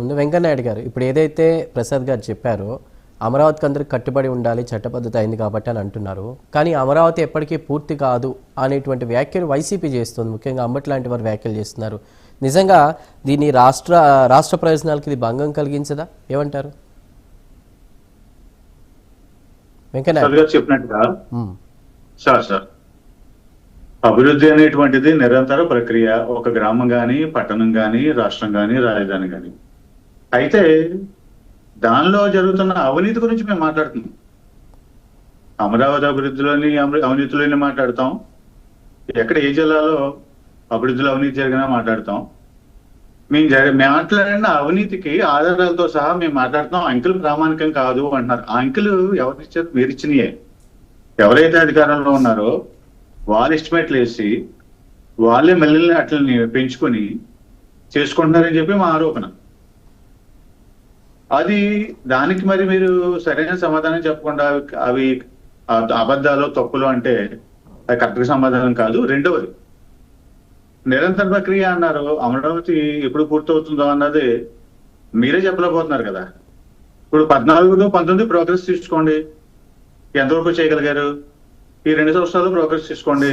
ముందు వెంకయ్యనాయుడు గారు ఇప్పుడు ఏదైతే ప్రసాద్ గారు చెప్పారో అమరావతికి అందరికి కట్టుబడి ఉండాలి, చట్టబద్ధత అయింది కాబట్టి అని అంటున్నారు. కానీ అమరావతి ఎప్పటికీ పూర్తి కాదు అనేటువంటి వ్యాఖ్యలు వైసీపీ చేస్తుంది. ముఖ్యంగా అంబటి లాంటి వారు వ్యాఖ్యలు చేస్తున్నారు. నిజంగా దీన్ని రాష్ట్ర ప్రయోజనాలకి ఇది భంగం కలిగించదా? ఏమంటారు వెంకయ్యనాయుడు గారు చెప్పినట్టుగా? సార్ అభివృద్ధి అనేటువంటిది నిరంతర ప్రక్రియ. ఒక గ్రామం కానీ, పట్టణం కానీ, రాష్ట్రం కానీ, రాజధాని కానీ. అయితే దానిలో జరుగుతున్న అవినీతి గురించి మేము మాట్లాడుతున్నాం. అమరావతి అభివృద్ధిలోని అవినీతిలోని మాట్లాడతాం. ఎక్కడ ఏ జిల్లాలో అభివృద్ధిలో అవినీతి జరిగినా మాట్లాడతాం. మేము మాట్లాడిన అవినీతికి ఆధారాలతో సహా మేము మాట్లాడుతాం. అంకెలు ప్రామాణికం కాదు అంటున్నారు. ఆ అంకెలు ఎవరిచ్చారు? మీరు ఇచ్చినయే. ఎవరైతే అధికారంలో ఉన్నారో వాళ్ళు ఎస్టిమేట్లు వేసి వాళ్ళే మళ్ళీ అట్లని పెంచుకొని చేసుకుంటున్నారని చెప్పి మా ఆరోపణ. అది దానికి మరి మీరు సరైన సమాధానం చెప్పకుండా అవి అబద్ధాలు, తప్పులు అంటే అది కరెక్ట్గా సమాధానం కాదు. రెండవది, నిరంతర ప్రక్రియ అన్నారు. అమరావతి ఎప్పుడు పూర్తవుతుందో అన్నది మీరే చెప్పలేకపోతున్నారు కదా. ఇప్పుడు 14, 19 ప్రోగ్రెస్ తీసుకోండి, ఎంతవరకు చేయగలిగారు? ఈ 2 సంవత్సరాలు ప్రోగ్రెస్ తీసుకోండి,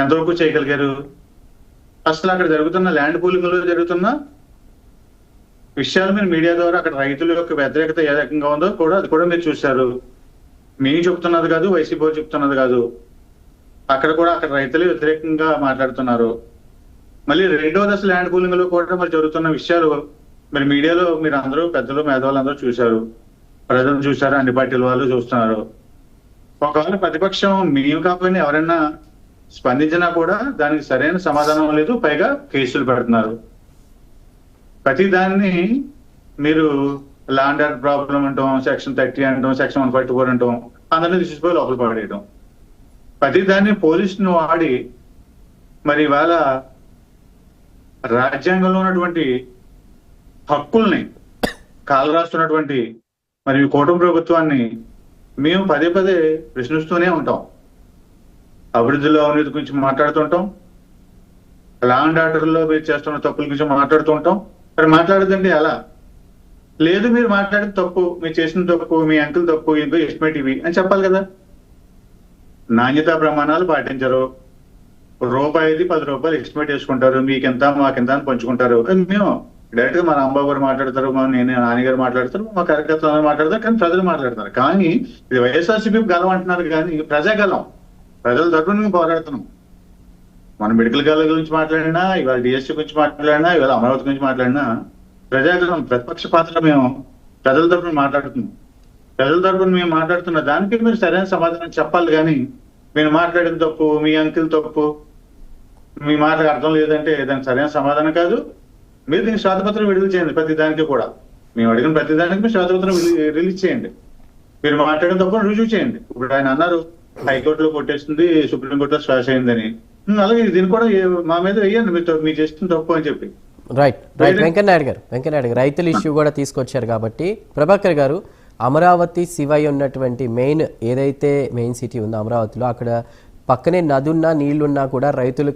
ఎంతవరకు చేయగలిగారు? అసలు అక్కడ జరుగుతున్న ల్యాండ్ పూలింగ్ లో జరుగుతున్న విషయాలు మీరు మీడియా ద్వారా అక్కడ రైతుల యొక్క వ్యతిరేకత ఏ రకంగా ఉందో అది కూడా మీరు చూశారు. మేము చెప్తున్నది కాదు, వైసీపీ చెప్తున్నది కాదు. అక్కడ రైతులే వ్యతిరేకంగా మాట్లాడుతున్నారు. మళ్ళీ 2వ దశ ల్యాండ్ పూలింగ్ లో కూడా మరి జరుగుతున్న విషయాలు మరి మీడియాలో మీరు అందరూ పెద్దలు, మేధావులు అందరూ చూశారు, ప్రజలు చూశారు, అన్ని పార్టీల వాళ్ళు చూస్తున్నారు. ఒకవేళ ప్రతిపక్షం మేము కాకపోయినా ఎవరైనా స్పందించినా కూడా దానికి సరైన సమాధానం లేదు. పైగా కేసులు పెడుతున్నారు. ప్రతి దాన్ని మీరు ల్యాండ్ ఆర్డర్ ప్రాబ్లం అంటాం, సెక్షన్ 30 అంటాం, సెక్షన్ 144 అంటాం, అందరినీ తీసుకుపోయి లోపల పడేయడం. ప్రతి దాన్ని పోలీసును వాడి మరి ఇవాళ రాజ్యాంగంలో ఉన్నటువంటి హక్కుల్ని కాలరాస్తున్నటువంటి మరి కూటమి ప్రభుత్వాన్ని మేము పదే ప్రశ్నిస్తూనే ఉంటాం. అభివృద్ధిలో అవినీతి గురించి మాట్లాడుతుంటాం, ల్యాండ్ ఆర్డర్లో మీరు చేస్తున్న తప్పుల గురించి మాట్లాడుతుంటాం. మరి మాట్లాడదండి అలా లేదు, మీరు మాట్లాడిన తప్పు, మీరు చేసిన తప్పు, మీ అంకుల్ తప్పు, ఇంకో ఎస్టిమేట్ ఇవి అని చెప్పాలి కదా. నాణ్యతా ప్రమాణాలు పాటించరు. రూపాయిది 10 రూపాయలు ఎస్టిమేట్ వేసుకుంటారు. మీకెంత మాకెంత అని పంచుకుంటారు. మేము డైరెక్ట్ గా మా రాంబాబు గారు మాట్లాడతారు, నాన్నగారు మాట్లాడతారు, మా కార్యకర్తలు మాట్లాడతారు, కానీ ప్రజలు మాట్లాడతారు. కానీ ఇది వైఎస్ఆర్సీపీ గలం అంటున్నారు, కానీ ప్రజాగలం, ప్రజల తరఫున మేము పోరాడుతున్నాం. మనం మెడికల్ కాలేజ్ గురించి మాట్లాడినా, ఇవాళ డిఎస్సీ గురించి మాట్లాడినా, ఇవాళ అమరావతి గురించి మాట్లాడినా ప్రజాగలం, ప్రతిపక్ష పాత్ర మేము ప్రజల తరఫున మాట్లాడుతున్నాం. ప్రజల తరఫున మేము మాట్లాడుతున్న దానికి మీరు సరైన సమాధానం చెప్పాలి. కానీ మీరు మాట్లాడిన తప్పు, మీ అంకిల్ తప్పు, మీ మాటకు అర్థం లేదంటే దానికి సరైన సమాధానం కాదు. మీరు దీనికి శ్వేతపత్రం విడుదల చేయండి. ప్రతి దానికి కూడా మేము అడిగిన ప్రతి దానికి మీరు శ్వేతపత్రం రిలీజ్ చేయండి. మీరు మాట్లాడిన తప్పు రుజువు చేయండి. ఇప్పుడు ఆయన అన్నారు హైకోర్టులో కొట్టేస్తుంది, సుప్రీంకోర్టులో శ్వాస అయిందని. అలాగే దీన్ని కూడా మా మీద వేయండి, మీరు చేస్తున్న తప్పు అని చెప్పి. రైట్. వెంకయ్యనాయుడు గారు రైతుల ఇష్యూ కూడా తీసుకొచ్చారు కాబట్టి ప్రభాకర్ గారు, అమరావతి శివయ్య ఉన్నటువంటి ఏదైతే మెయిన్ సిటీ ఉందో అమరావతిలో, అక్కడ పక్కనే నదున్నా నీళ్లున్నా కూడా రైతులకి